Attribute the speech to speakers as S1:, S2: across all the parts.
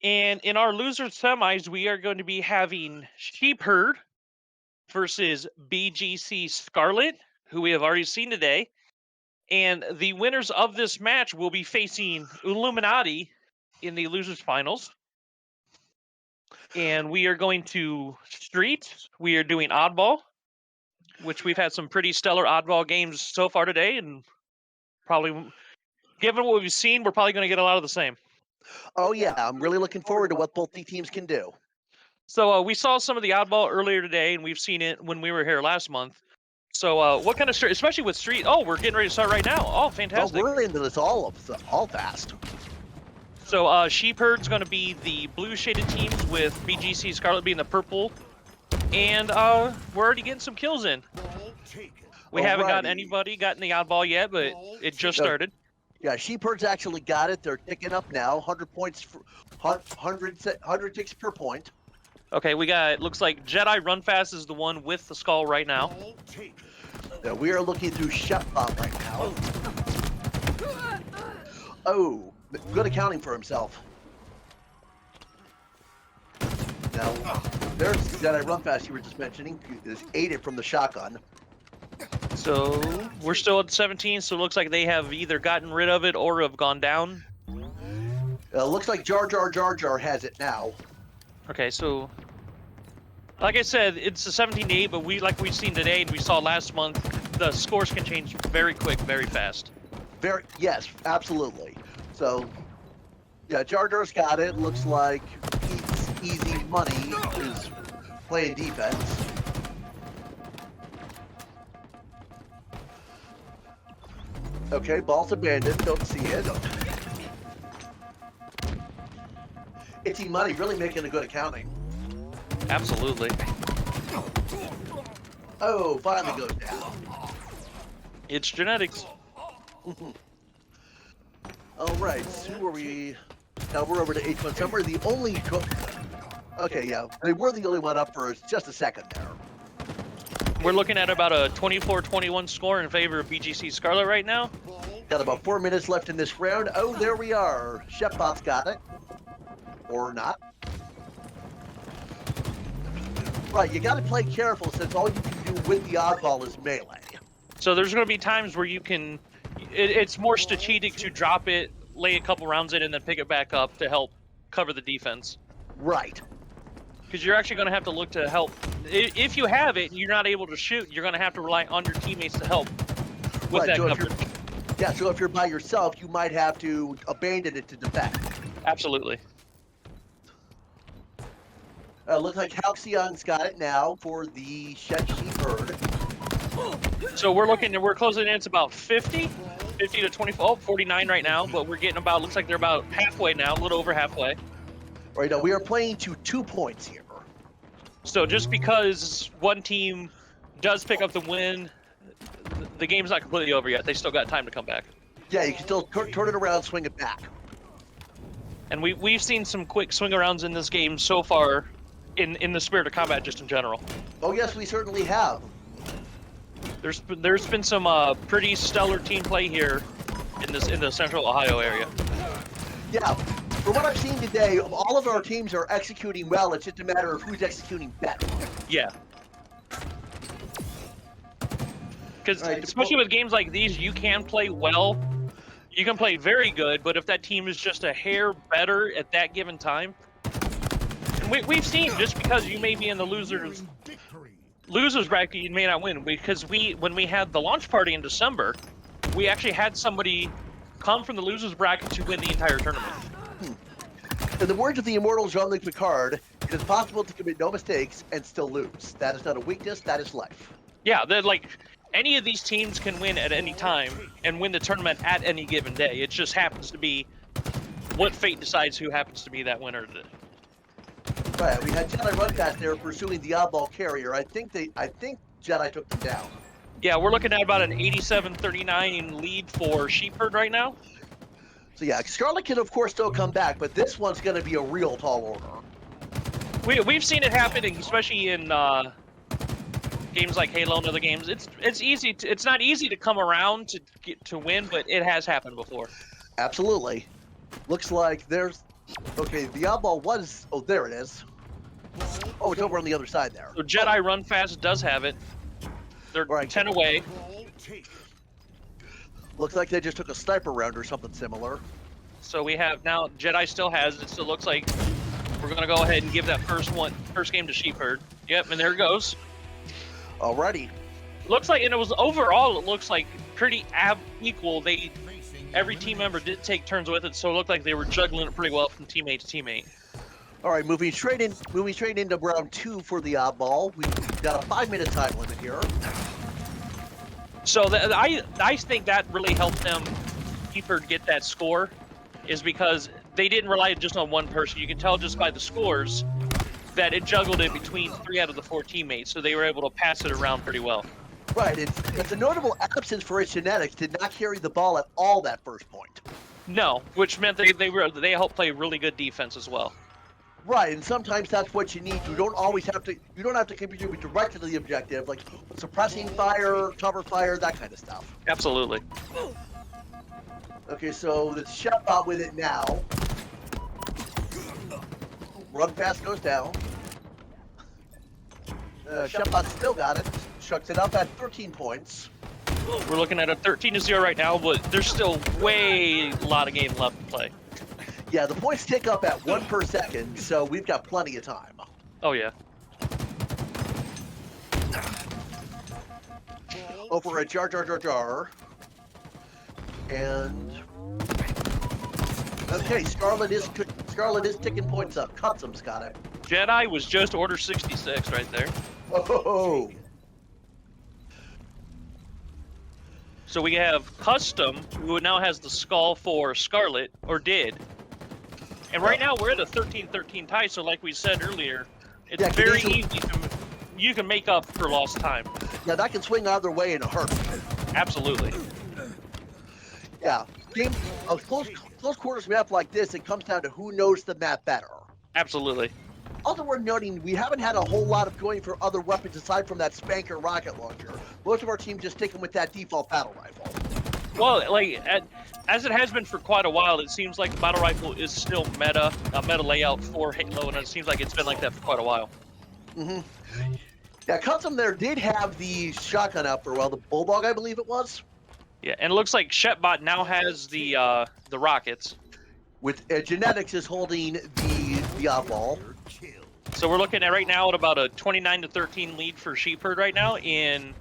S1: And in our loser semis, we are going to be having Sheep Herd versus BGC Scarlet, who we have already seen today. And the winners of this match will be facing Illuminati in the losers finals. And we are going to Street. We are doing Oddball, which we've had some pretty stellar Oddball games so far today. And probably, given what we've seen, we're probably going to get a lot of the same.
S2: Oh, yeah. I'm really looking forward to what both the teams can do.
S1: So we saw some of the Oddball earlier today, and we've seen it when we were here last month. So what kind of street, especially with Street? Oh, we're getting ready to start right now. Oh, fantastic.
S2: Oh, we're into this all fast.
S1: So Sheep Herd's going to be the blue shaded teams with BGC Scarlet being the purple. And we're already getting some kills in. We haven't got anybody gotten the Oddball yet, but it just started.
S2: Yeah, Sheep Herd's actually got it. They're ticking up now. 100 points, 100 ticks per point.
S1: Okay, we got, looks like Jedi Run Fast is the one with the skull right now.
S2: Yeah, we are looking through Shepbot right now. Oh, good accounting for himself. Now, there's Jedi Run Fast you were just mentioning. Is aided from the shotgun.
S1: So we're still at 17, so it looks like they have either gotten rid of it or have gone down.
S2: Looks like Jar Jar has it now.
S1: Okay, so like I said, it's a 17-8, but like we've seen today and we saw last month, the scores can change very quick, very fast.
S2: Yes, absolutely. So, yeah, Jar Jar's got it. Looks like Easy Money is playing defense. Okay, ball's abandoned. Don't see it. Itchy Money really making a good accounting.
S1: Absolutely.
S2: Oh, finally goes down.
S1: It's genetics.
S2: All right, so who are we? Now we're over to H1 Summer. The only okay, yeah, they were the only one up for just a second there.
S1: We're looking at about a 24-21 score in favor of BGC Scarlet right now.
S2: Got about 4 minutes left in this round. Oh, there we are. Shepbot's got it. Or not. Right, you got to play careful since all you can do with the Oddball is melee.
S1: So there's going to be times where you can... It's more strategic to drop it, lay a couple rounds in, and then pick it back up to help cover the defense.
S2: Right.
S1: Because you're actually going to have to look to help. If you have it and you're not able to shoot, you're going to have to rely on your teammates to help with that coverage.
S2: Yeah, so if you're by yourself, you might have to abandon it to defend.
S1: Absolutely.
S2: Looks like Halcyon's got it now for the Sheep Herd.
S1: So we're closing in. It's about 50 to 24, 49 right now, but we're getting about, looks like they're about halfway now, a little over halfway.
S2: Right now, we are playing to 2 points here.
S1: So just because one team does pick up the win, the game's not completely over yet. They still got time to come back.
S2: Yeah, you can still turn it around, swing it back.
S1: And we've seen some quick swing arounds in this game so far, in the spirit of combat, just in general.
S2: Oh yes, we certainly have.
S1: There's been some pretty stellar team play here in the Central Ohio area.
S2: Yeah, from what I've seen today, all of our teams are executing well. It's just a matter of who's executing better.
S1: Yeah. Because especially with games like these, you can play well. You can play very good, but if that team is just a hair better at that given time, and we've seen just because you may be in the losers bracket, you may not win. Because when we had the launch party in December, we actually had somebody come from the losers bracket to win the entire tournament.
S2: In the words of the immortal Jean-Luc Picard, it is possible to commit no mistakes and still lose. That is not a weakness, that is life.
S1: Yeah, any of these teams can win at any time and win the tournament at any given day. It just happens to be what fate decides who happens to be that winner.
S2: Right, we had Jedi Run Fast there pursuing the Oddball carrier. I think Jedi took them down.
S1: Yeah, we're looking at about an 87-39 lead for Sheep Herd right now.
S2: So yeah, Scarlet can of course still come back, but this one's going to be a real tall order.
S1: We've seen it happen, especially in games like Halo and other games. It's easy. It's not easy to come around to win, but it has happened before.
S2: Absolutely. Looks like there's Okay, the Oddball was... Oh, there it is. Oh, it's over on the other side there.
S1: So Jedi Run Fast does have it. They're
S2: Right.
S1: 10 away.
S2: Looks like they just took a sniper round or something similar.
S1: So we have now, Jedi still has it. Still looks like we're going to go ahead and give that first game to Sheepherd. Yep, and there it goes.
S2: Alrighty.
S1: Looks like, and it was overall, it looks like pretty equal. Every team member did take turns with it, so it looked like they were juggling it pretty well from teammate to teammate.
S2: All right, moving straight into round 2 for the Oddball. We've got a 5-minute time limit here.
S1: So I think that really helped them Sheepherd get that score, is because they didn't rely just on one person. You can tell just by the scores that it juggled it between 3 out of the 4 teammates, so they were able to pass it around pretty well.
S2: Right, it's a notable absence for its genetics. Did not carry the ball at all that first point.
S1: No, which meant they helped play really good defense as well.
S2: Right, and sometimes that's what you need. You don't have to contribute directly to the objective, like suppressing fire, cover fire, that kind of stuff.
S1: Absolutely.
S2: Okay, so the shot with it now. Run Fast goes down. Shotbot still got it. Chucks it up at 13 points.
S1: We're looking at a 13-0 right now, but there's still a lot of game left to play.
S2: Yeah, the points tick up at 1 per second, so we've got plenty of time.
S1: Oh, yeah.
S2: Over at Jar. And... Okay, Scarlet is ticking points up. Custom's got it.
S1: Jedi was just Order 66 right there.
S2: Oh!
S1: So we have Custom, who now has the skull for Scarlet, or did. And right now we're at a 13-13 tie, so like we said earlier, it's very easy you can make up for lost time.
S2: Yeah, that can swing either way in a heartbeat.
S1: Absolutely.
S2: Yeah, close quarters map like this, it comes down to who knows the map better.
S1: Absolutely.
S2: Also worth noting, we haven't had a whole lot of going for other weapons aside from that Spanker rocket launcher. Most of our team just sticking with that default battle rifle.
S1: Well, like, as it has been for quite a while, it seems like the battle rifle is still a meta layout for Halo, and it seems like it's been like that for quite a while.
S2: Mm-hmm. Yeah, Custom there did have the shotgun out for a while, the Bulldog, I believe it was.
S1: Yeah, and it looks like Shetbot now has the rockets.
S2: With Genetics is holding the Oddball.
S1: So we're looking at right now at about a 29-13 lead for Sheepherd right now in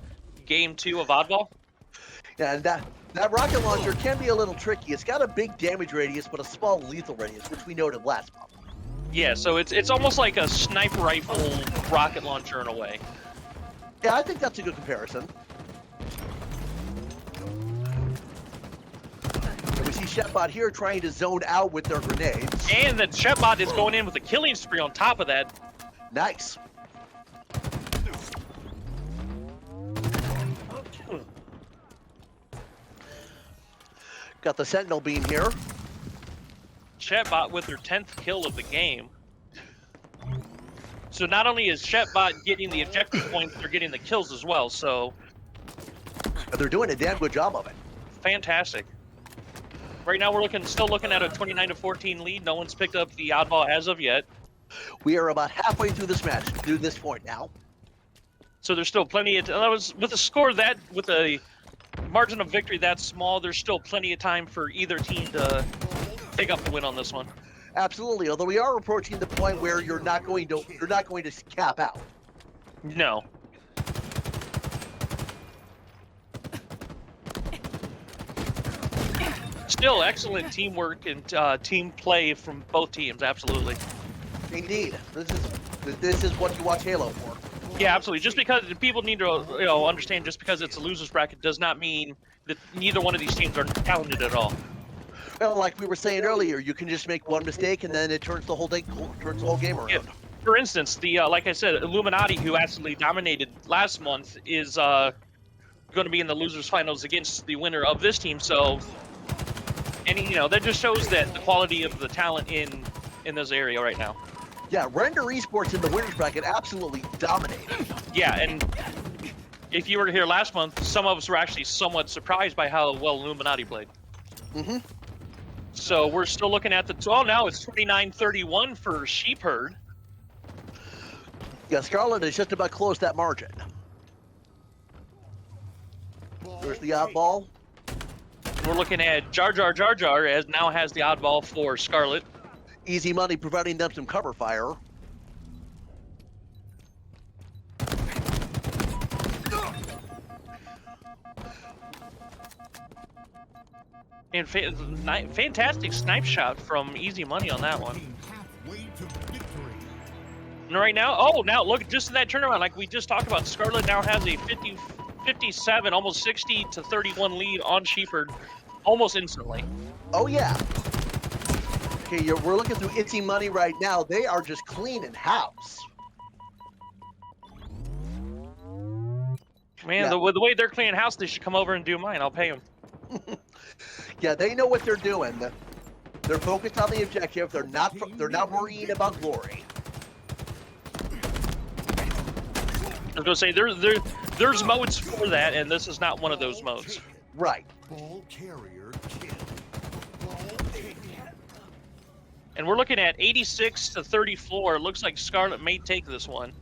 S1: Game 2 of Oddball.
S2: Yeah, and that rocket launcher can be a little tricky. It's got a big damage radius, but a small lethal radius, which we noted last month.
S1: Yeah, so it's almost like a sniper rifle rocket launcher in a way.
S2: Yeah, I think that's a good comparison. And we see Shetbot here trying to zone out with their grenades.
S1: And the Shetbot is going in with a killing spree on top of that.
S2: Nice. Got the Sentinel beam here.
S1: Shetbot with their 10th kill of the game. So not only is Shetbot getting the objective points, they're getting the kills as well, so...
S2: They're doing a damn good job of it.
S1: Fantastic. Right now we're still looking at a 29-14 lead. No one's picked up the Oddball as of yet.
S2: We are about halfway through this match, through this point now.
S1: So there's still plenty of... with a score with a margin of victory that small, there's still plenty of time for either team to pick up the win on this one.
S2: Absolutely, although we are approaching the point where you're not going to cap out.
S1: No. Still excellent teamwork and team play from both teams, absolutely.
S2: Indeed. This is what you watch Halo for.
S1: Yeah, absolutely. Just because people need to understand, just because it's a loser's bracket does not mean that neither one of these teams are talented at all.
S2: Well, like we were saying earlier, you can just make one mistake and then it turns the whole game around.
S1: Yeah. For instance, the like I said, Illuminati, who absolutely dominated last month, is going to be in the losers finals against the winner of this team. So, and that just shows that the quality of the talent in this area right now.
S2: Yeah, Render Esports in the winners bracket absolutely dominated.
S1: Yeah, and if you were here last month, some of us were actually somewhat surprised by how well Illuminati played.
S2: Mm-hmm.
S1: So we're still looking at the. Oh, now it's 29-31 for Sheepherd.
S2: Yeah, Scarlet has just about closed that margin. There's the oddball.
S1: We're looking at Jar Jar as now has the oddball for Scarlet.
S2: Easy money providing them some cover fire.
S1: And fantastic snipe shot from Easy Money on that one. And right now, oh, now look, just in that turnaround, like we just talked about, Scarlet now has a 57, almost 60-31 lead on Sheepherd almost instantly.
S2: Oh, yeah. Okay, we're looking through Itsy Money right now. They are just cleaning house.
S1: Man,
S2: yeah.
S1: the way they're cleaning house, they should come over and do mine. I'll pay them.
S2: Yeah, they know what they're doing. They're focused on the objective. They're not worrying about glory.
S1: I was gonna say there's modes for that, and this is not one of those modes.
S2: Right.
S3: Ball carrier kill.
S1: And we're looking at 86-34. It looks like Scarlet may take this one.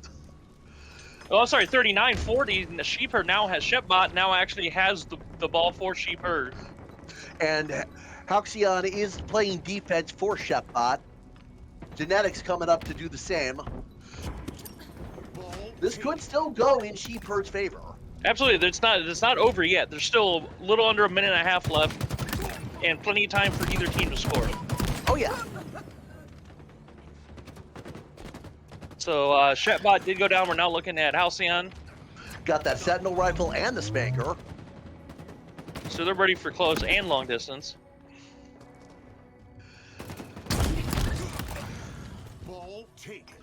S1: Oh, sorry, 39-40. Sheepherd now has Shepbot now actually has the ball for Sheepherd.
S2: And Halcyon is playing defense for Shepbot. Genetics coming up to do the same. This could still go in Sheepherd's favor.
S1: Absolutely, it's not over yet. There's still a little under a minute and a half left, and plenty of time for either team to score.
S2: Oh yeah.
S1: So Shepbot did go down. We're now looking at Halcyon.
S2: Got that Sentinel rifle and the Spanker.
S1: So they're ready for close and long distance.
S3: Ball taken.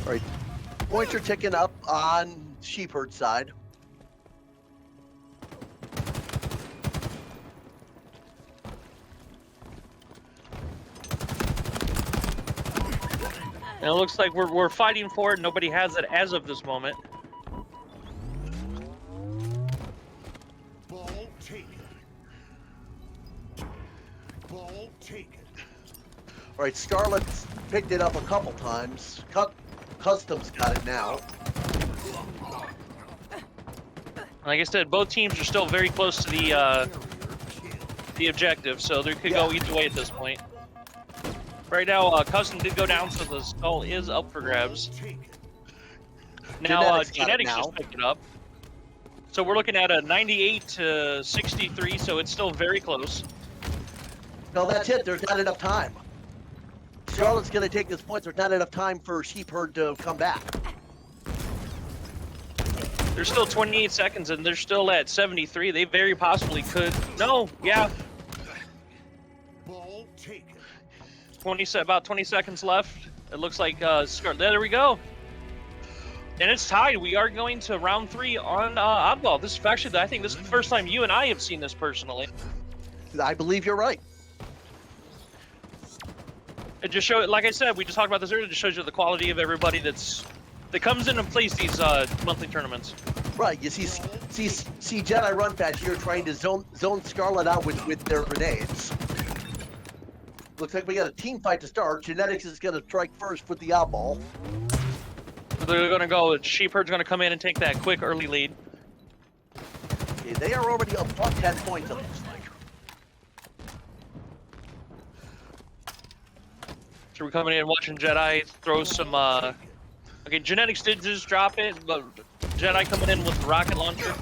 S2: All right. Points are ticking up on Sheepherd's side.
S1: And it looks like we're fighting for it. Nobody has it as of this moment.
S3: Ball taken. Ball taken.
S2: All right, Scarlet's picked it up a couple times. Custom's got it now.
S1: Like I said, both teams are still very close to the objective, so they could go either way at this point. Right now, Custom did go down, so the skull is up for grabs. Now, Genetics just picked it up. So we're looking at a 98-63, so it's still very close.
S2: No, that's it. There's not enough time. Scarlet's going to take this point. There's not enough time for Sheepherd to come back.
S1: There's still 28 seconds, and they're still at 73. They very possibly could. No, yeah.
S3: Ball taken.
S1: About 20 seconds left. It looks like Scarlet. There we go. And it's tied. We are going to round 3 on Oddball. This is actually, I think this is the first time you and I have seen this personally.
S2: I believe you're right.
S1: It just shows, like I said, we just talked about this earlier. It just shows you the quality of everybody that comes in and plays these monthly tournaments.
S2: Right. You see Jedi Run Fast here trying to zone Scarlet out with their grenades. Looks like we got a team fight to start. Genetics is going to strike first with the oddball.
S1: So they're going to go. Sheepherd's going to come in and take that quick early lead.
S2: Okay, they are already up 10 points, it looks like.
S1: So we're coming in and watching Jedi throw some. Okay, Genetics did just drop it, but Jedi coming in with the rocket launcher.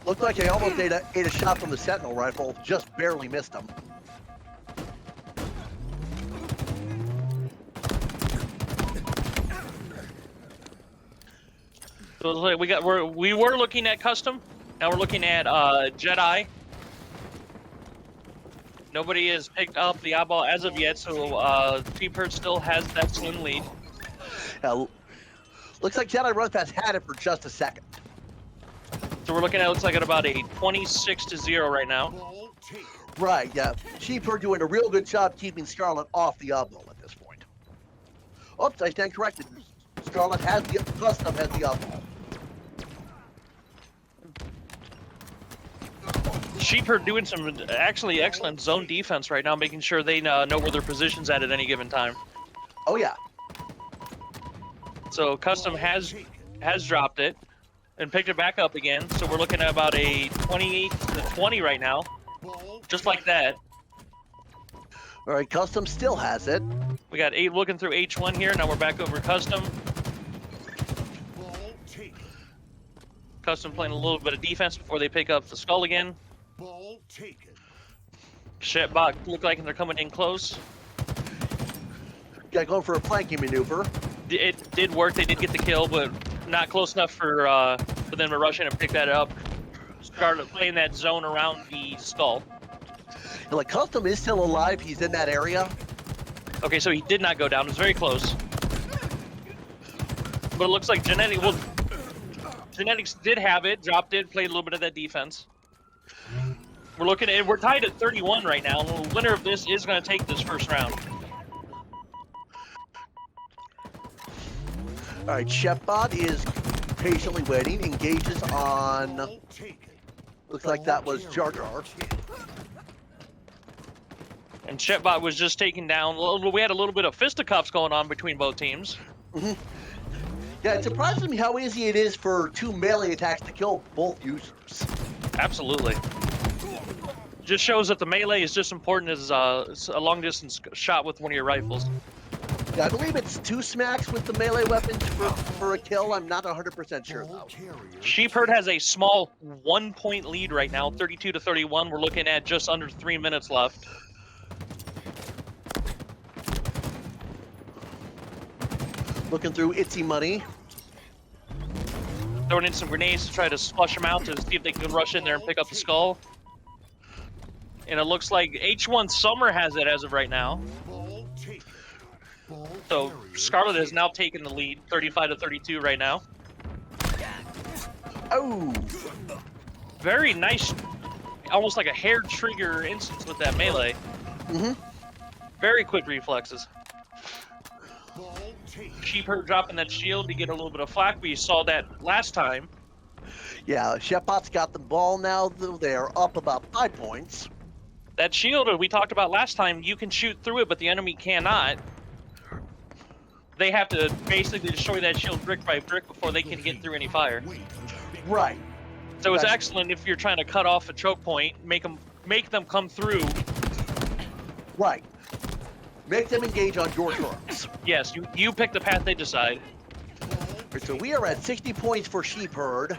S2: Looked like they almost ate a shot from the Sentinel rifle, just barely missed them.
S1: So like we were looking at Custom. Now we're looking at Jedi. Nobody has picked up the oddball as of yet, so Sheepherd still has that slim lead.
S2: Looks like Jedi Run Fast had it for just a second.
S1: So we're looking at, looks like at about a 26-0 right now.
S2: Right, yeah. Sheepherd doing a real good job keeping Scarlet off the oddball at this point. Oops, I stand corrected. Scarlet has Custom has the oddball.
S1: Sheep are doing some actually excellent zone defense right now, making sure they know where their position's at any given time.
S2: Oh yeah.
S1: So Custom has dropped it and picked it back up again. So we're looking at about a 28-20 right now, just like that.
S2: All right, Custom still has it.
S1: We got 8 looking through H1 here. Now we're back over Custom. Custom playing a little bit of defense before they pick up the skull again.
S3: Ball taken.
S1: Shitbot look like they're coming in close.
S2: Got going for a flanking maneuver.
S1: It did work. They did get the kill, but not close enough for them to rush in and pick that up. Scarlet playing that zone around the skull.
S2: And like Custom is still alive. He's in that area.
S1: Okay, so he did not go down. It was very close. But it looks like Genetics did have it, dropped it, played a little bit of that defense. We're tied at 31 right now. The winner of this is going to take this first round.
S2: All right, Shepbot is patiently waiting, engages on, looks like that was Jar Jar.
S1: And Shepbot was just taken down. We had a little bit of fisticuffs going on between both teams.
S2: Mm-hmm. Yeah, it surprises me how easy it is for 2 melee attacks to kill both users.
S1: Absolutely. Just shows that the melee is just important as a long distance shot with one of your rifles.
S2: Yeah, I believe it's 2 smacks with the melee weapons for a kill. I'm not 100% sure though.
S1: Sheepherd has a small 1-point lead right now, 32-31. We're looking at just under 3 minutes left.
S2: Looking through Itsy Money.
S1: Throwing in some grenades to try to flush them out to see if they can rush in there and pick up the skull. And it looks like H1 Summer has it as of right now. So Scarlet has now taken the lead, 35-32 right now.
S2: Oh!
S1: Very nice, almost like a hair trigger instance with that melee.
S2: Mm-hmm.
S1: Very quick reflexes. Sheepherd dropping that shield to get a little bit of flak. We saw that last time.
S2: Yeah, Shepbot's got the ball now. They're up about 5 points.
S1: That shield we talked about last time, you can shoot through it, but the enemy cannot. They have to basically destroy that shield brick by brick before they can get through any fire.
S2: Right.
S1: So it's excellent if you're trying to cut off a choke point, make them come through.
S2: Right. Make them engage on your terms.
S1: Yes, you pick the path they decide.
S2: Right, so we are at 60 points for Sheepherd.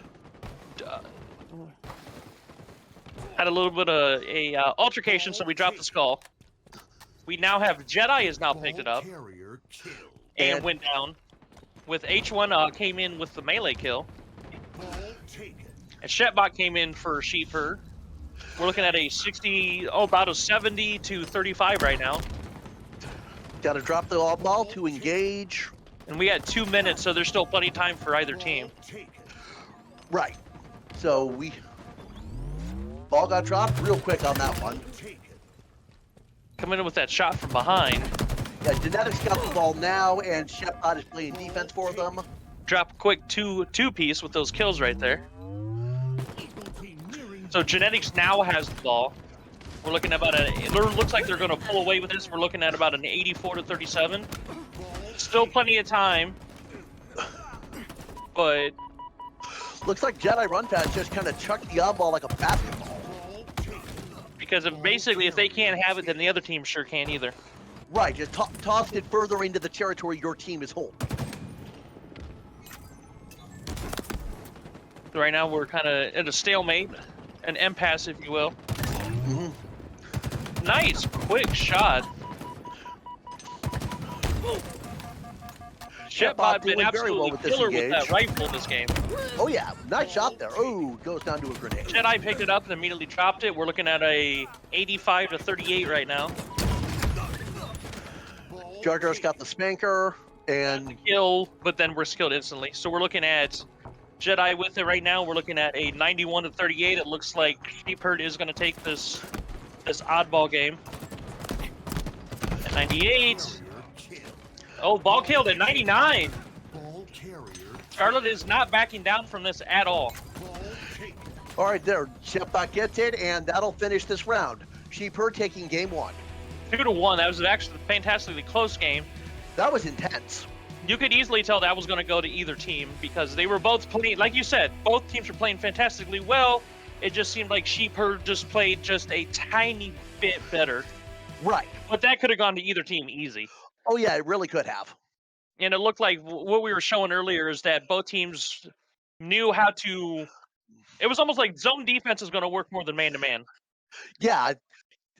S1: Had a little bit of a altercation, so we dropped the skull. We now have Jedi has now picked it up and went down. With H1 came in with the melee kill. And Shetbot came in for Sheepherd. We're looking at a 60, about a 70-35 right now.
S2: Got to drop the Oddball to engage.
S1: And we had 2 minutes, so there's still plenty of time for either team.
S2: Right. So ball got dropped real quick on that one.
S1: Coming in with that shot from behind.
S2: Yeah, Genetics got the ball now, and Shepbot is playing defense for them.
S1: Drop a quick two-piece with those kills right there. So Genetics now has the ball. We're looking at about it looks like they're going to pull away with this. We're looking at about an 84-37. Still plenty of time, but
S2: looks like Jedi Run Fast just kind of chucked the Oddball like a basketball.
S1: Because if they can't have it, then the other team sure can't either.
S2: Right, just tossed it further into the territory your team is holding.
S1: Right now we're kind of at a stalemate, an impasse, if you will.
S2: Mm-hmm.
S1: Nice, quick shot. Shepbot been absolutely killer with that rifle this game.
S2: Oh yeah, nice shot there. Oh, goes down to a grenade.
S1: Jedi picked it up and immediately dropped it. We're looking at a 85-38 right now.
S2: Jar Jar's got the spanker and
S1: the kill, but then we're skilled instantly. So we're looking at Jedi with it right now. We're looking at a 91-38. It looks like Sheepherd is going to take this oddball game. At 98. Oh, ball killed at 99. Scarlet is not backing down from this at all.
S2: All right, there. Chipbot gets it, and that'll finish this round. Sheeper taking game 1.
S1: 2-1. That was actually a fantastically close game.
S2: That was intense.
S1: You could easily tell that was going to go to either team because they were both playing, like you said, both teams were playing fantastically well. It just seemed like Sheeper just played just a tiny bit better.
S2: Right.
S1: But that could have gone to either team easy.
S2: Oh, yeah, it really could have.
S1: And it looked like what we were showing earlier is that both teams knew how to. It was almost like zone defense is going to work more than man-to-man.
S2: Yeah,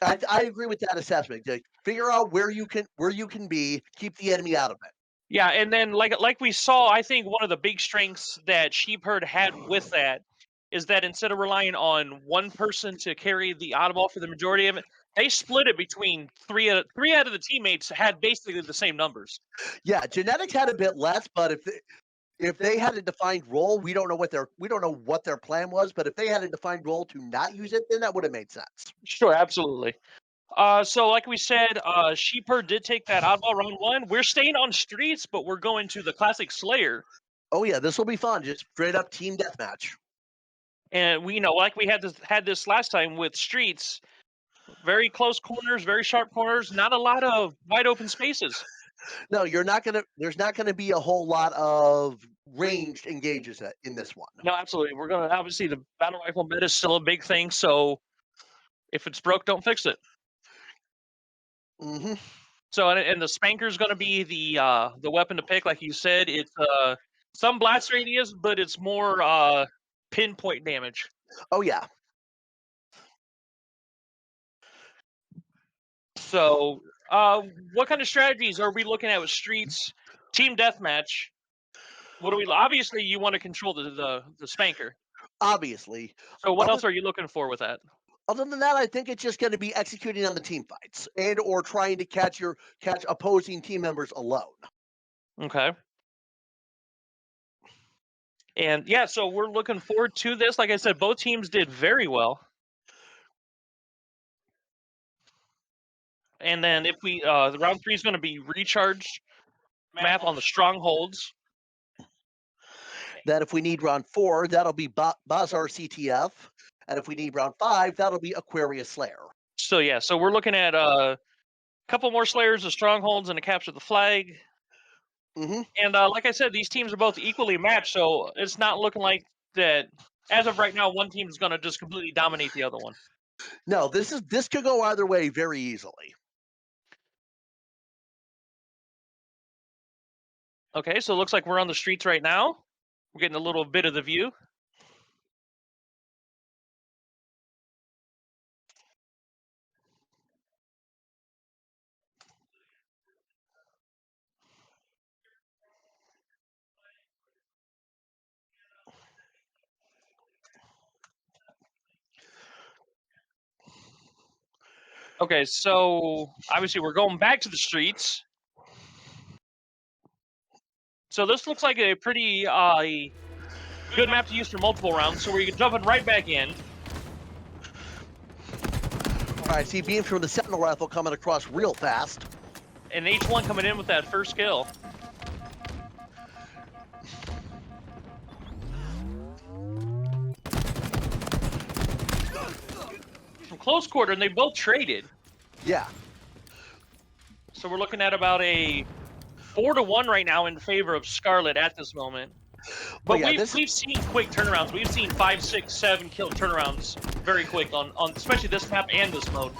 S2: I agree with that assessment. To figure out where you can be, keep the enemy out of it.
S1: Yeah, and then like we saw, I think one of the big strengths that Sheepherd had with that is that instead of relying on one person to carry the oddball for the majority of it, they split it between three out of the teammates had basically the same numbers.
S2: Yeah, Genetics had a bit less, but if they had a defined role, we don't know what their plan was. But if they had a defined role to not use it, then that would have made sense.
S1: Sure, absolutely. So like we said, Sheepherd did take that oddball round 1. We're staying on streets, but we're going to the classic Slayer.
S2: Oh yeah, this will be fun. Just straight up team deathmatch.
S1: And we like we had this last time with streets, very close corners, very sharp corners, not a lot of wide open spaces.
S2: No, there's not gonna be a whole lot of ranged engages in this one.
S1: No, absolutely. We're gonna obviously the battle rifle meta is still a big thing, so if it's broke, don't fix it.
S2: Mm-hmm.
S1: So and the spanker's gonna be the weapon to pick, like you said. It's some blast radius, but it's more pinpoint damage.
S2: Oh yeah.
S1: So, what kind of strategies are we looking at with streets? Team deathmatch. What do we? Obviously, you want to control the spanker.
S2: Obviously.
S1: So, what else are you looking for with that?
S2: Other than that, I think it's just going to be executing on the team fights and or trying to catch opposing team members alone.
S1: Okay. And yeah, so we're looking forward to this. Like I said, both teams did very well. And then if we the round 3 is going to be recharge map on the strongholds.
S2: That if we need round 4, that'll be Bazaar CTF, and if we need round 5, that'll be Aquarius Slayer.
S1: So yeah, so we're looking at a couple more Slayers of strongholds and a capture the flag.
S2: Mm-hmm.
S1: And like I said, these teams are both equally matched, so it's not looking like that. As of right now, one team is going to just completely dominate the other one.
S2: No, this could go either way very easily.
S1: Okay, so it looks like we're on the streets right now. We're getting a little bit of the view. Okay, so obviously we're going back to the streets. So this looks like a pretty good map to use for multiple rounds. So we're jumping right back in.
S2: All right, see beams from the Sentinel rifle coming across real fast.
S1: And H1 coming in with that first kill. From close quarter, and they both traded.
S2: Yeah.
S1: So we're looking at about a 4-1 right now in favor of Scarlet at this moment. But
S2: yeah,
S1: we've seen quick turnarounds. We've seen 5, 6, 7 kill turnarounds very quick on especially this map and this mode.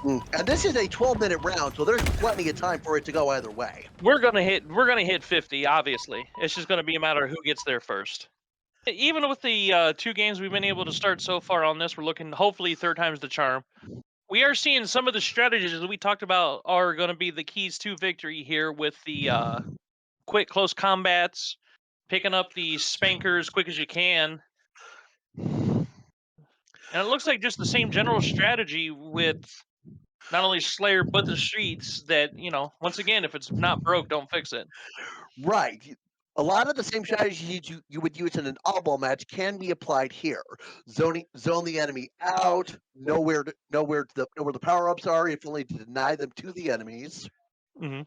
S2: And this is a 12-minute round, so there's plenty of time for it to go either way.
S1: We're gonna hit 50, obviously. It's just gonna be a matter of who gets there first. Even with the 2 games we've been able to start so far on this, we're looking hopefully third time's the charm. We are seeing some of the strategies that we talked about are going to be the keys to victory here with the quick close combats, picking up the spankers quick as you can. And it looks like just the same general strategy with not only Slayer but the streets that, once again, if it's not broke, don't fix it.
S2: Right. A lot of the same strategies you would use in an oddball match can be applied here. Zone the enemy out, know where the power ups are, if only to deny them to the enemies.
S1: Mm-hmm.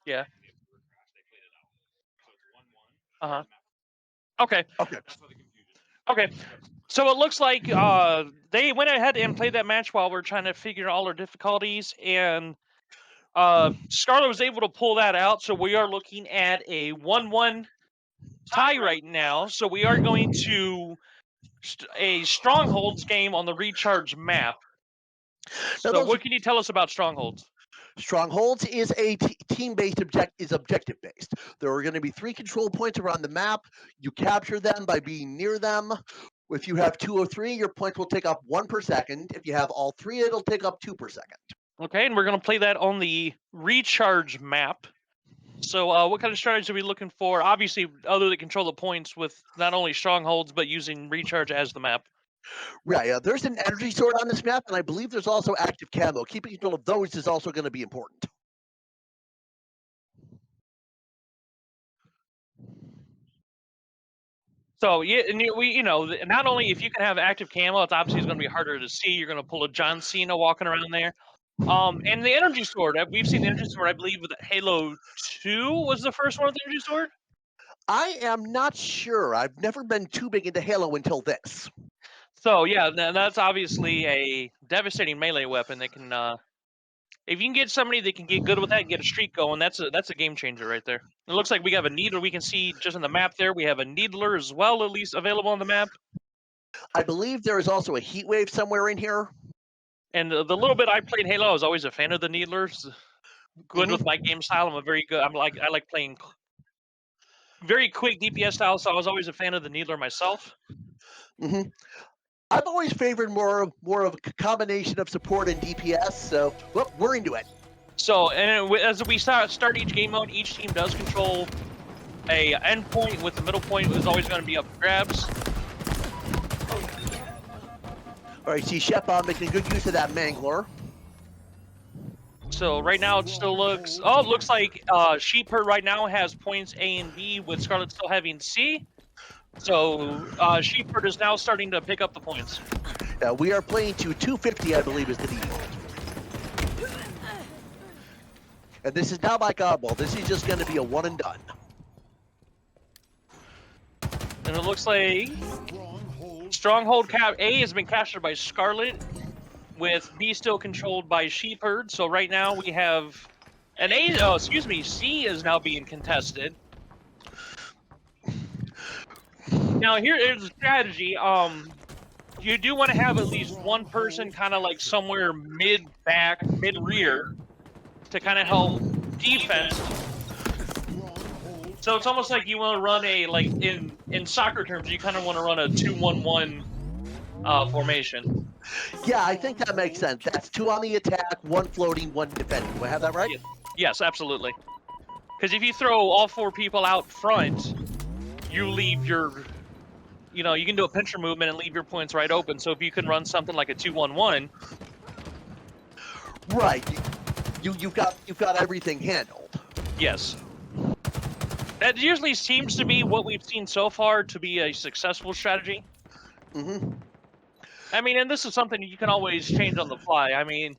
S1: Yeah. Uh-huh. Okay.
S2: Okay.
S1: Okay. So it looks like they went ahead and played that match while we're trying to figure all our difficulties, and Scarlet was able to pull that out. So we are looking at a 1-1 tie right now. So we are going to a Strongholds game on the Recharge map.
S2: Now,
S1: So what can you tell us about Strongholds?
S2: Strongholds is a team-based objective-based. There are going to be 3 control points around the map. You capture them by being near them. If you have 2 or 3, your points will take up 1 per second. If you have all 3, it'll take up 2 per second.
S1: Okay, and we're going to play that on the Recharge map. So what kind of strategy are we looking for? Obviously, other than control the points with not only Strongholds, but using Recharge as the map.
S2: Right, there's an energy sword on this map, and I believe there's also active camo. Keeping control of those is also going to be important.
S1: So yeah, and we not only if you can have active camo, it's obviously going to be harder to see. You're going to pull a John Cena walking around there. And the energy sword, we've seen the energy sword, I believe, with Halo 2 was the first one with the energy sword.
S2: I am not sure. I've never been too big into Halo until this.
S1: So yeah, that's obviously a devastating melee weapon that can, if you can get somebody that can get good with that and get a streak going, that's a game changer right there. It looks like we have a needler. We can see just on the map there, we have a needler as well, at least available on the map.
S2: I believe there is also a heat wave somewhere in here.
S1: And the little bit I played Halo, I was always a fan of the needlers. Good with my game style. I like playing very quick DPS style, so I was always a fan of the needler myself.
S2: Mm-hmm. I've always favored more of a combination of support and DPS, so well, we're into it.
S1: So, and as we start each game mode, each team does control a endpoint, with the middle point is always going to be up for grabs.
S2: All right, see Shepard making good use of that Mangler.
S1: So right now it still looks, it looks like Sheepherd right now has points A and B, with Scarlet still having C. So Sheepherd is now starting to pick up the points.
S2: We are playing to 250, I believe, is the default. And this is not like Oddball. This is just going to be a one and done.
S1: And it looks like Stronghold A has been captured by Scarlet, with B still controlled by Sheepherd. So right now we have an C is now being contested. Now here is a strategy. You do want to have at least one person kind of like somewhere mid-back, mid-rear to kind of help defense. So it's almost like you want to run a, like in soccer terms, you kind of want to run a 2-1-1 formation.
S2: Yeah, I think that makes sense. That's 2 on the attack, 1 floating, 1 defending. Do I have that right?
S1: Yes, absolutely. Because if you throw all 4 people out front, you leave your, you can do a pincher movement and leave your points right open. So if you can run something like a 2-1-1,
S2: right, you've got everything handled.
S1: Yes. That usually seems to be what we've seen so far to be a successful strategy.
S2: Mm-hmm.
S1: I mean, and this is something you can always change on the fly. I mean,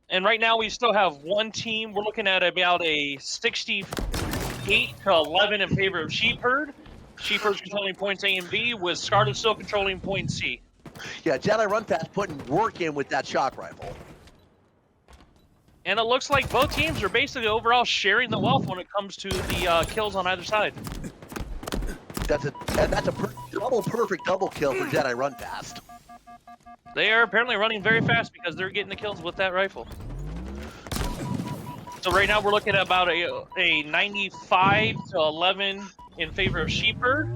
S1: and right now we still have one team. We're looking at about a 68 to 11 in favor of Sheepherd. Sheepherd's controlling points A and B, with Scarlet still controlling point C.
S2: Yeah, Jedi Run Fast putting work in with that shock rifle.
S1: And it looks like both teams are basically overall sharing the wealth when it comes to the kills on either side.
S2: That's a perfect double kill for Jedi Run Fast.
S1: They are apparently running very fast because they're getting the kills with that rifle. So right now we're looking at about a 95 to 11 in favor of Sheepherd.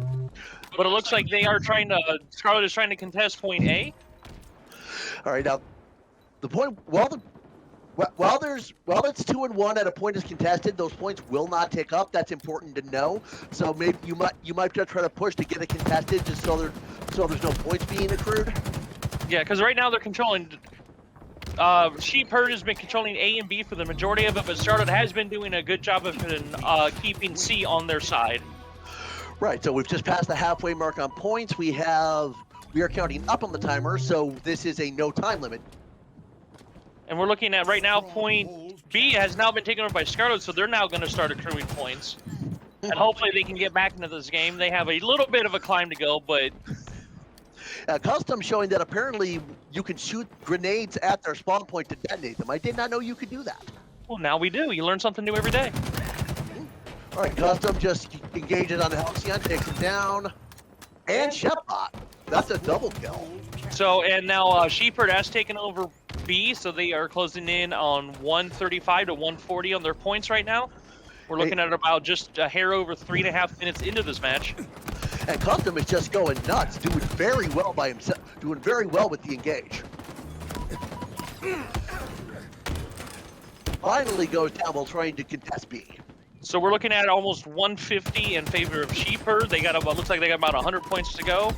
S1: But it looks like Scarlet is trying to contest point A.
S2: All right, now the point, while it's 2 and 1 and a point is contested, those points will not tick up. That's important to know. So maybe you might just try to push to get it contested, just so there's no points being accrued.
S1: Yeah, because right now they're controlling. Sheepherd has been controlling A and B for the majority of it, but Scarlet has been doing a good job of keeping C on their side.
S2: Right. So we've just passed the halfway mark on points. We are counting up on the timer, so this is a no time limit.
S1: And we're looking at right now point B has now been taken over by Scarlet, so they're now going to start accruing points. And hopefully they can get back into this game. They have a little bit of a climb to go, but
S2: Custom showing that apparently you can shoot grenades at their spawn point to detonate them. I did not know you could do that.
S1: well, now we do. You learn something new every day.
S2: All right, Custom just engages on Halcyon, takes him down. And Shepbot. That's a double kill.
S1: So, and now Shepherd has taken over B, so they are closing in on 135 to 140 on their points right now. We're looking at about just a hair over 3.5 minutes into this match.
S2: And Custom is just going nuts, doing very well by himself, doing very well with the engage. Finally goes down while trying to contest B.
S1: So we're looking at almost 150 in favor of Shepherd. They got about, looks like they got about 100 points to go.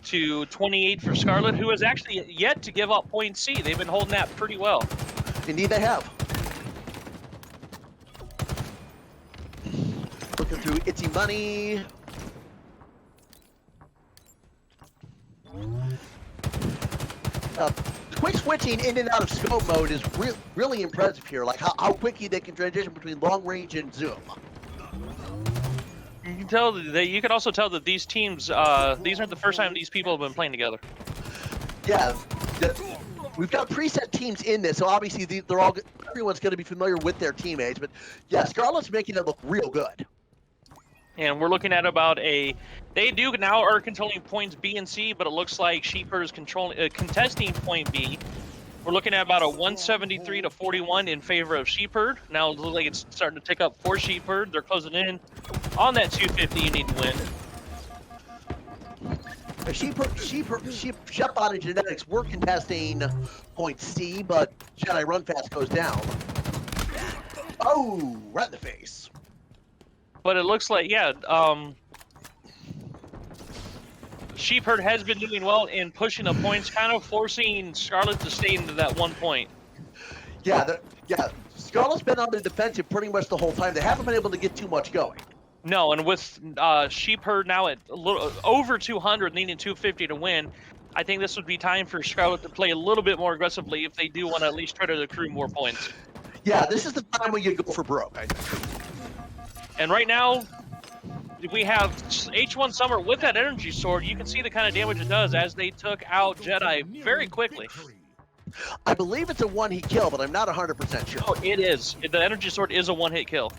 S1: To 28 for Scarlet, who has actually yet to give up point C. They've been holding that pretty well.
S2: Indeed they have. Looking through Itsy Money. Quick switching in and out of scope mode is really impressive here. Like how quickly they can transition between long range and zoom.
S1: You can tell that you can also tell that these teams, these aren't the first time these people have been playing together.
S2: Yeah, we've got preset teams in this, so obviously everyone's going to be familiar with their teammates. But yeah, Scarlet's making it look real good.
S1: And we're looking at about they do now are controlling points B and C, but it looks like Shepherd is contesting point B. We're looking at about a 173 to 41 in favor of Shepherd. Now it looks like it's starting to tick up for Shepherd. They're closing in on that 250 you need to win.
S2: Shepbot and Genetics were contesting point C, but Jedi Run Fast goes down. Oh, right in the face.
S1: But it looks like, yeah, Shepherd has been doing well in pushing the points, kind of forcing Scarlet to stay into that 1 point.
S2: Yeah, Scarlet's been on the defensive pretty much the whole time. They haven't been able to get too much going.
S1: No, and with Shepherd now at a little over 200, needing 250 to win, I think this would be time for Scarlet to play a little bit more aggressively if they do want to at least try to accrue more points.
S2: Yeah, this is the time when you go for broke, I think.
S1: And right now, we have H1 Summer with that energy sword. You can see the kind of damage it does as they took out Jedi very quickly.
S2: I believe it's a one-hit kill, but I'm not 100% sure.
S1: Oh, it is. The energy sword is a one-hit kill.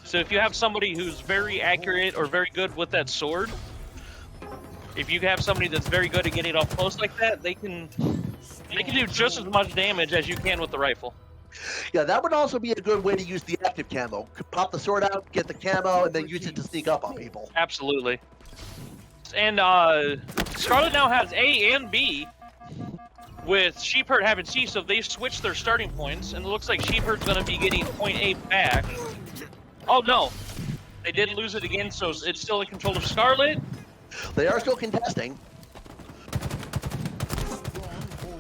S1: So if you have somebody who's very accurate or very good with that sword, if you have somebody that's very good at getting off close like that, they can do just as much damage as you can with the rifle.
S2: Yeah, that would also be a good way to use the active camo. Pop the sword out, get the camo, and then use it to sneak up on people.
S1: Absolutely. And Scarlet now has A and B, with Shepherd having C, so they switched their starting points, and it looks like Shepherd's going to be getting point A back. Oh, no. They did lose it again, so it's still in control of Scarlet.
S2: They are still contesting.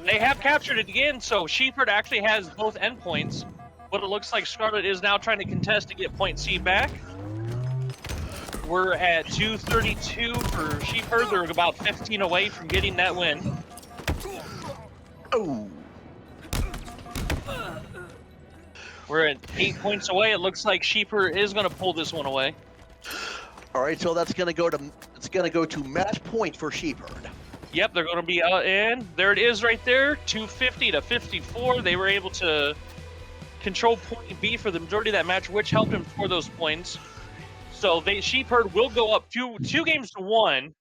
S1: They have captured it again, so Shepherd actually has both endpoints, but it looks like Scarlet is now trying to contest to get point C back. We're at 232 for Shepherd. They're about 15 away from getting that win.
S2: Oh.
S1: We're at 8 points away. It looks like Shepherd is going to pull this one away.
S2: All right, so that's going to go to match point for Shepherd.
S1: Yep, they're going to be out, and there it is right there, 250 to 54. They were able to control point B for the majority of that match, which helped them score those points. So Shepherd will go up two games to 1,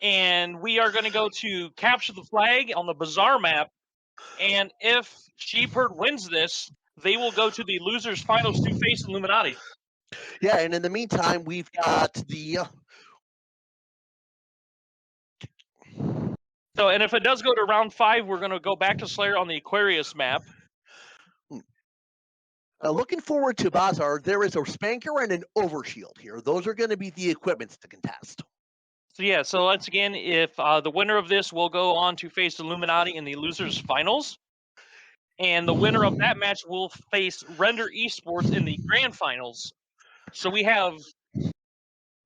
S1: and we are going to go to capture the flag on the Bazaar map. And if Shepherd wins this, they will go to the losers finals to face Illuminati.
S2: Yeah, and in the meantime, we've got the...
S1: So, and if it does go to round 5, we're going to go back to Slayer on the Aquarius map.
S2: Looking forward to Bazaar, there is a Spanker and an Overshield here. Those are going to be the equipments to contest.
S1: So yeah, so once again, if the winner of this will go on to face Illuminati in the losers finals, and the winner of that match will face Render Esports in the grand finals. So we have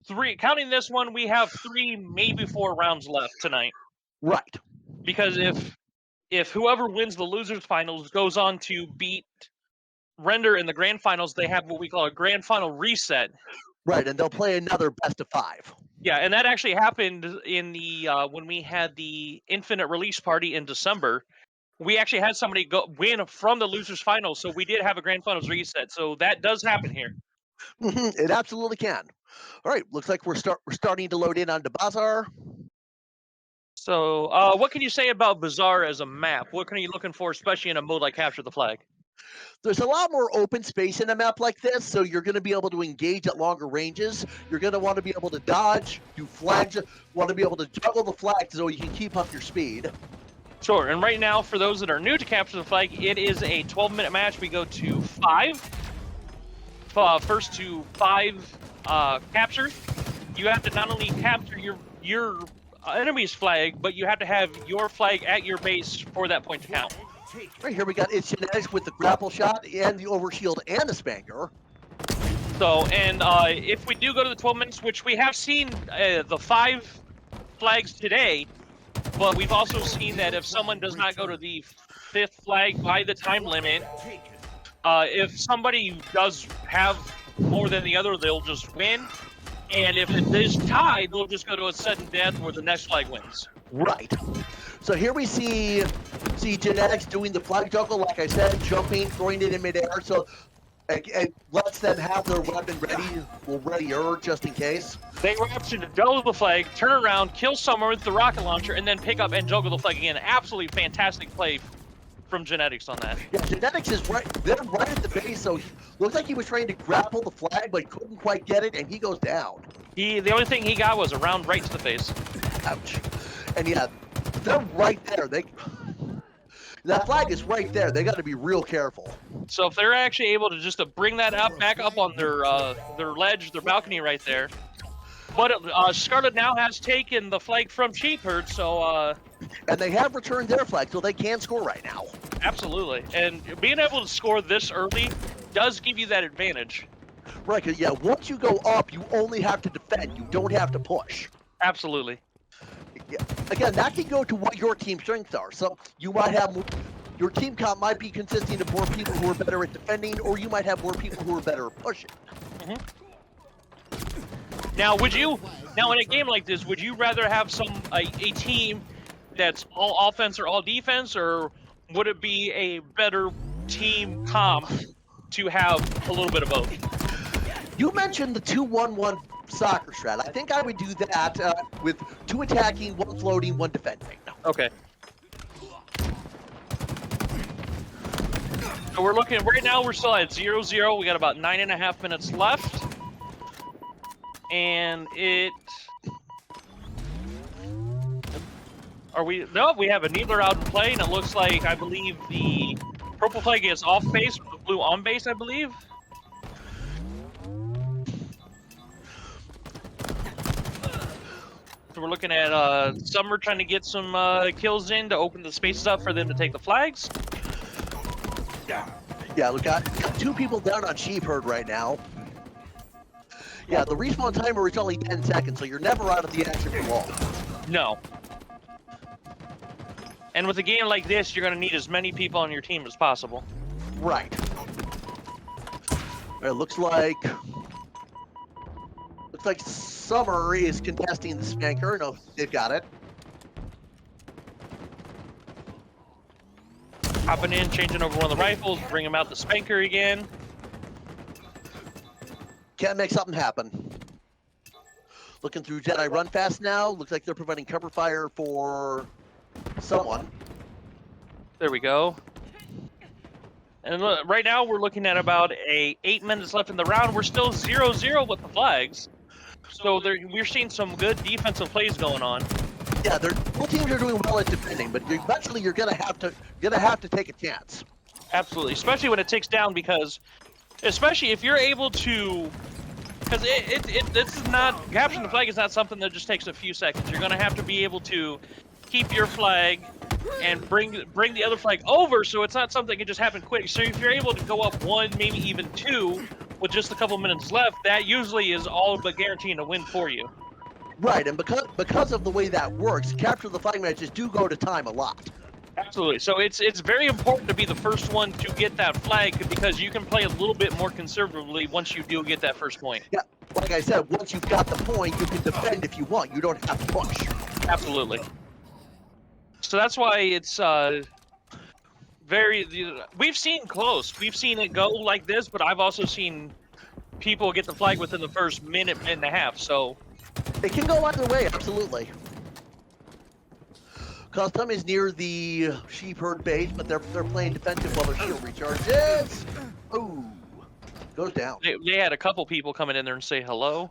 S1: 3, counting this one, we have 3, maybe 4 rounds left tonight.
S2: Right.
S1: Because if whoever wins the losers finals goes on to beat render in the grand finals, they have what we call a grand final reset.
S2: Right, and they'll play another best of 5.
S1: Yeah, and that actually happened in the when we had the Infinite release party in December. We actually had somebody win from the losers finals, so we did have a grand finals reset. So that does happen here.
S2: It absolutely can. All right, looks like we're starting to load in onto Bazaar.
S1: So, what can you say about Bazaar as a map? What are you looking for, especially in a mode like Capture the Flag?
S2: There's a lot more open space in a map like this, so you're going to be able to engage at longer ranges. You're going to want to be able to dodge, do flags, want to be able to juggle the flags so you can keep up your speed.
S1: Sure, and right now, for those that are new to Capture the Flag, it is a 12-minute match. We go to 5. First to 5 captures. You have to not only capture your enemy's flag, but you have to have your flag at your base for that point to count.
S2: Right here we got It's Genetics with the grapple shot and the overshield and the spanker.
S1: So, and if we do go to the 12 minutes, which we have seen the 5 flags today, but we've also seen that if someone does not go to the 5th flag by the time limit, if somebody does have more than the other, they'll just win. And if it is tied, they'll just go to a sudden death where the next flag wins.
S2: Right. So here we see Genetics doing the flag juggle, like I said, jumping, throwing it in midair. So it lets them have their weapon readier just in case.
S1: They were option to juggle the flag, turn around, kill someone with the rocket launcher, and then pick up and juggle the flag again. Absolutely fantastic play from Genetics on that.
S2: Yeah, Genetics is right. They're right at the base, so looks like he was trying to grapple the flag, but couldn't quite get it, and he goes down.
S1: The only thing he got was a round right to the face.
S2: Ouch. And yeah, they're right there. That flag is right there. They got to be real careful.
S1: So if they're actually able to just bring that back up on their ledge, their balcony right there. But Scarlet now has taken the flag from Sheepherd, so...
S2: and they have returned their flag, so they can score right now.
S1: Absolutely. And being able to score this early does give you that advantage.
S2: Right, because, yeah, once you go up, you only have to defend. You don't have to push.
S1: Absolutely.
S2: Yeah. Again, that can go to what your team strengths are. So you might have... Your team comp might be consisting of more people who are better at defending, or you might have more people who are better at pushing.
S1: Mm-hmm. Now, in a game like this, would you rather have a team that's all offense or all defense, or would it be a better team comp to have a little bit of both?
S2: You mentioned the 2-1-1 soccer strat. I think I would do that with 2 attacking, 1 floating, 1 defending.
S1: Okay. So we're looking, right now we're still at 0-0. We got about 9.5 minutes left. And no, we have a Needler out in play, and it looks like, I believe, the purple flag is off base, the blue on base, I believe. So we're looking at Summer trying to get some kills in to open the spaces up for them to take the flags.
S2: Yeah, we got 2 people down on Sheepherd right now. Yeah, the respawn timer is only 10 seconds, so you're never out of the action for long.
S1: No. And with a game like this, you're going to need as many people on your team as possible.
S2: Right. It looks like Summer is contesting the spanker. No, they've got it.
S1: Hopping in, changing over one of the rifles, bring him out the spanker again.
S2: Can't make something happen. Looking through Jedi Run Fast now. Looks like they're providing cover fire for someone.
S1: There we go. And look, right now we're looking at about 8 minutes left in the round. We're still 0-0 with the flags. So we're seeing some good defensive plays going on.
S2: Yeah, both teams are doing well at defending, but eventually you're gonna have to take a chance.
S1: Absolutely, especially when it ticks down, because especially if you're able to, because this is not, capturing the flag is not something that just takes a few seconds. You're going to have to be able to keep your flag and bring the other flag over, so it's not something that can just happen quick. So if you're able to go up 1, maybe even 2 with just a couple minutes left, that usually is all but guaranteeing a win for you.
S2: Right, and because of the way that works, capture the flag matches do go to time a lot.
S1: Absolutely. So it's very important to be the first one to get that flag because you can play a little bit more conservatively once you do get that first point.
S2: Yeah, like I said, once you've got the point, you can defend if you want. You don't have to push.
S1: Absolutely. So that's why it's we've seen close. We've seen it go like this, but I've also seen people get the flag within the first minute and a half. So
S2: it can go either way, absolutely. Custom is near the sheep herd base, but they're playing defensive while their shield recharges. Ooh, goes down.
S1: They had a couple people coming in there and say hello.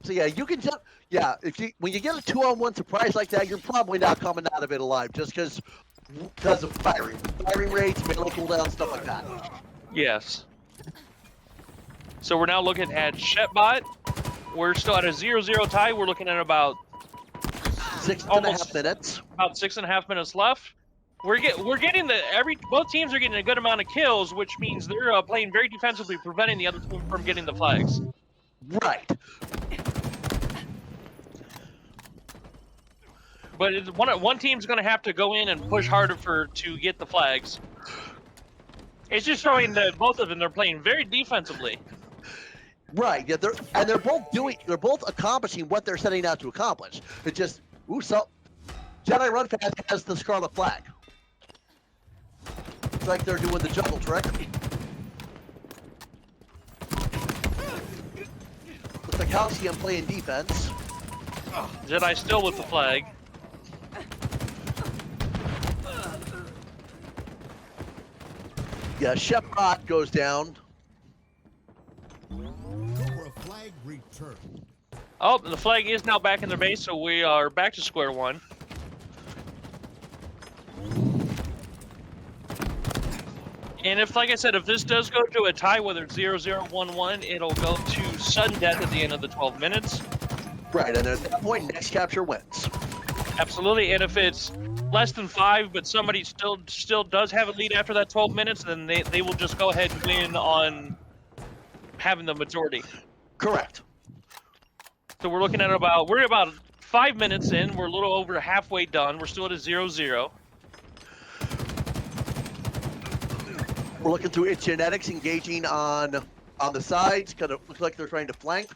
S2: So yeah, you can jump. Yeah, when you get a 2-on-1 surprise like that, you're probably not coming out of it alive, just because of firing rates, melee cooldown, stuff like that.
S1: Yes. So we're now looking at Shetbot. We're still at a 0-0 tie. We're looking at about
S2: 6.5 minutes.
S1: About 6.5 minutes left. We're getting both teams are getting a good amount of kills, which means they're playing very defensively, preventing the other team from getting the flags.
S2: Right.
S1: But one team's going to have to go in and push harder to get the flags. It's just showing that both of them are playing very defensively.
S2: Right. Yeah. They're both accomplishing what they're setting out to accomplish. It's just so Jedi Run Fast has the Scarlet flag. It's like they're doing the jungle trick. With the Calcium playing defense.
S1: Jedi still with the flag.
S2: Yeah, Shepard goes down.
S3: Flag returned.
S1: Oh, the flag is now back in their base, so we are back to square one. And like I said, if this does go to a tie, whether it's 0-0, 1-1, it'll go to sudden death at the end of the 12 minutes.
S2: Right, and at that point, next capture wins.
S1: Absolutely, and if it's less than 5, but somebody still does have a lead after that 12 minutes, then they will just go ahead and win on having the majority.
S2: Correct.
S1: So we're looking at about 5 minutes in. We're a little over halfway done. We're still at a 0-0.
S2: We're looking through its genetics, engaging on the sides. Kind of looks like they're trying to flank.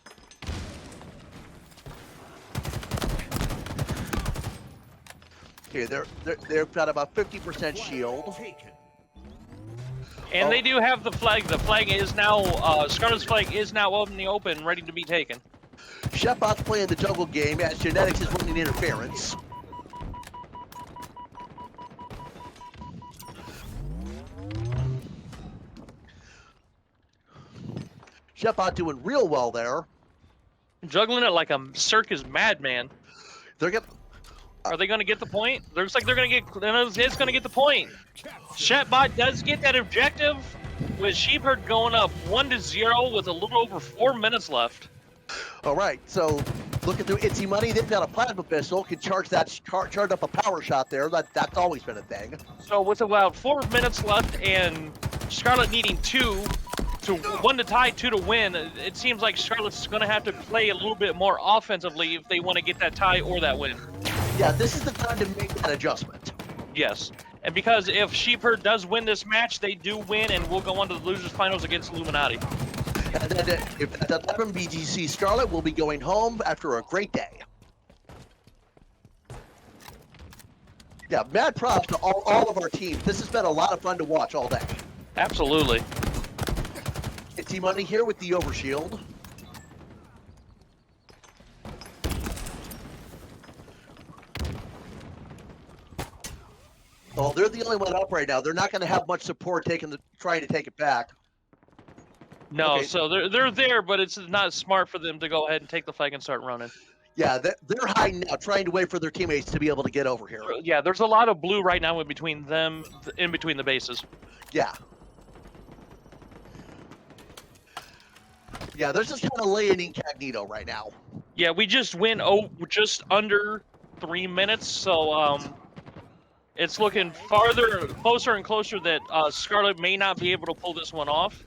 S2: Okay, they've got about 50% shield.
S1: And they do have the flag. The flag is now Scarlet's flag is now out in the open, ready to be taken.
S2: Shepard's playing the jungle game as genetics is running interference. Shepard doing real well there.
S1: Juggling it like a circus madman.
S2: Are
S1: they going to get the point? Looks like they're going to get. It's going to get the point. Shetbot does get that objective, with Sheepherd going up 1-0 with a little over 4 minutes left.
S2: All right, so looking through Itsy Money, they've got a plasma pistol, can charge up a power shot there. That's always been a thing.
S1: So with about 4 minutes left, and Scarlet needing 1 to tie, 2 to win, it seems like Scarlet's going to have to play a little bit more offensively if they want to get that tie or that win.
S2: Yeah, this is the time to make that adjustment.
S1: Yes, and because if Sheepherd does win this match, they do win, and we'll go on to the losers finals against Illuminati.
S2: And then if that's 11, BGC Scarlet will be going home after a great day. Yeah, mad props to all of our teams. This has been a lot of fun to watch all day.
S1: Absolutely.
S2: Itsy Money here with the overshield. Well, they're the only one up right now. They're not going to have much support trying to take it back.
S1: No,
S2: Okay.
S1: So they're there, but it's not smart for them to go ahead and take the flag and start running.
S2: Yeah, they're hiding now, trying to wait for their teammates to be able to get over here.
S1: Yeah, there's a lot of blue right now in between the bases.
S2: Yeah. Yeah, they're just kind of laying incognito right now.
S1: Yeah, we just went just under 3 minutes, so it's looking closer and closer that Scarlet may not be able to pull this one off,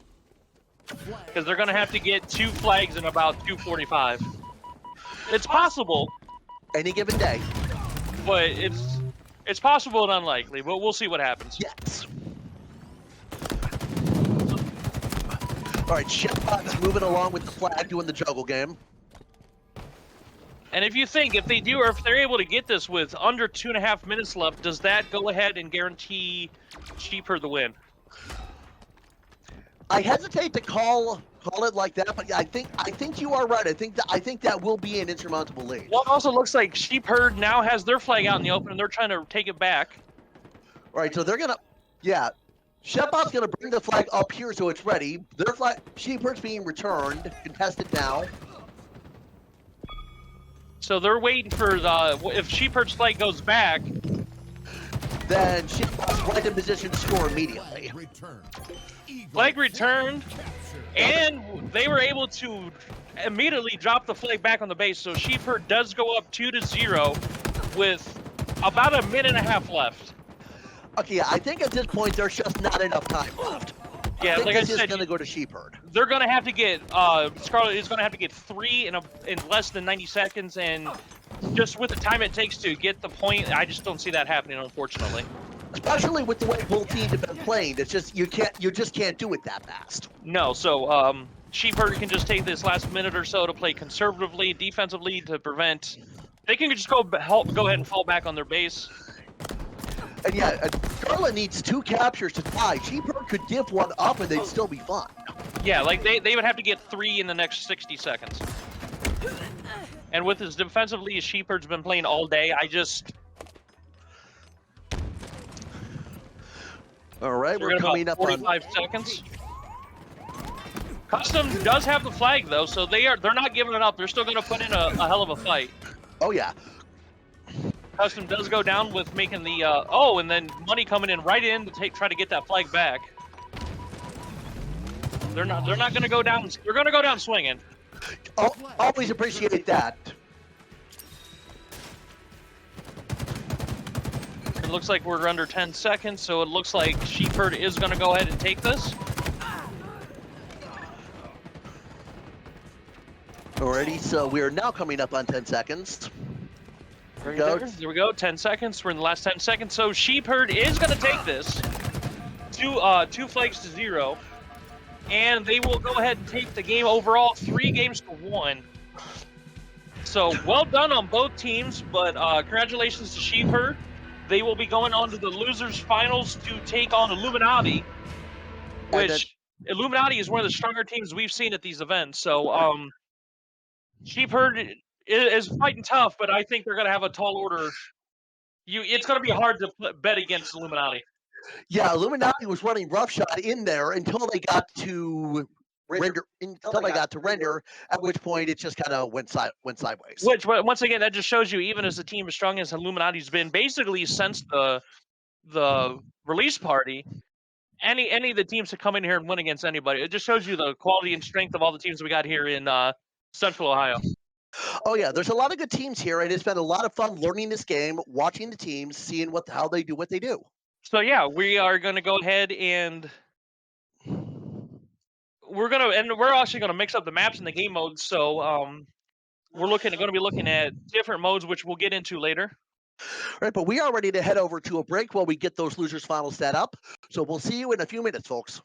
S1: because they're going to have to get 2 flags in about 2:45. It's possible.
S2: Any given day.
S1: but it's possible and unlikely. But we'll see what happens.
S2: Yes. All right, Chefbot's moving along with the flag, doing the juggle game.
S1: And if you think if they do, or if they're able to get this with under 2.5 minutes left, does that go ahead and guarantee Sheepherd the win?
S2: I hesitate to call it like that, but I think you are right. I think that will be an insurmountable lead.
S1: Well, it also looks like Sheepherd now has their flag out in the open, and they're trying to take it back.
S2: All right, so they're gonna, yeah, Chefbot's gonna bring the flag up here so it's ready. Their flag, Sheepherd's being returned, contested now.
S1: So they're waiting for the if Sheepherd's flag goes back.
S2: Then Sheepherd's right in position to score immediately.
S1: Flag returned, and they were able to immediately drop the flag back on the base. So Sheepherd does go up 2-0 with about a minute and a half left.
S2: Okay, yeah, I think at this point there's just not enough time left.
S1: Yeah, like I said,
S2: it's gonna go to Sheepherd.
S1: They're gonna have to get Scarlet is gonna have to get 3 in less than 90 seconds, and just with the time it takes to get the point, I just don't see that happening, unfortunately.
S2: Especially with the way both teams have been playing, it's just you just can't do it that fast.
S1: No, so Sheepherd can just take this last minute or so to play conservatively, defensively to prevent. They can just go ahead and fall back on their base.
S2: And yeah, Scarlet needs 2 captures to tie. Sheepherd could give one up and they'd still be fine.
S1: Yeah, like they would have to get 3 in the next 60 seconds. And with his defensively, Sheepherd's been playing all day.
S2: All right, we're coming up
S1: 45 seconds. Custom does have the flag though, so they're not giving it up. They're still going to put in a hell of a fight.
S2: Oh yeah.
S1: Custom does go down with making the and then Money coming in right in to try to get that flag back. They're not going to go down. They're going to go down swinging.
S2: Oh, always appreciate that.
S1: It looks like we're under 10 seconds, so it looks like Sheepherd is going to go ahead and take this.
S2: Alrighty, so we are now coming up on 10 seconds.
S1: There we go, 10 seconds. We're in the last 10 seconds. So Sheepherd is going to take this. 2 flags to 0. And they will go ahead and take the game overall 3-1. So well done on both teams, but congratulations to Sheepherd. They will be going on to the losers finals to take on Illuminati, which Illuminati is one of the stronger teams we've seen at these events. So Sheepherd is fighting tough, but I think they're going to have a tall order. It's going to be hard to bet against Illuminati.
S2: Yeah, Illuminati was running roughshod in there until they got to render, at which point it just kind of went sideways.
S1: Which, once again, that just shows you, even as a team as strong as Illuminati's been, basically since the release party, any of the teams that come in here and win against anybody, it just shows you the quality and strength of all the teams we got here in Central Ohio.
S2: Oh yeah, there's a lot of good teams here, and it's been a lot of fun learning this game, watching the teams, seeing how they do what they do.
S1: So yeah, we are going to go ahead and we're actually going to mix up the maps and the game modes. So we're going to be looking at different modes, which we'll get into later.
S2: Right, but we are ready to head over to a break while we get those losers finals set up. So we'll see you in a few minutes, folks.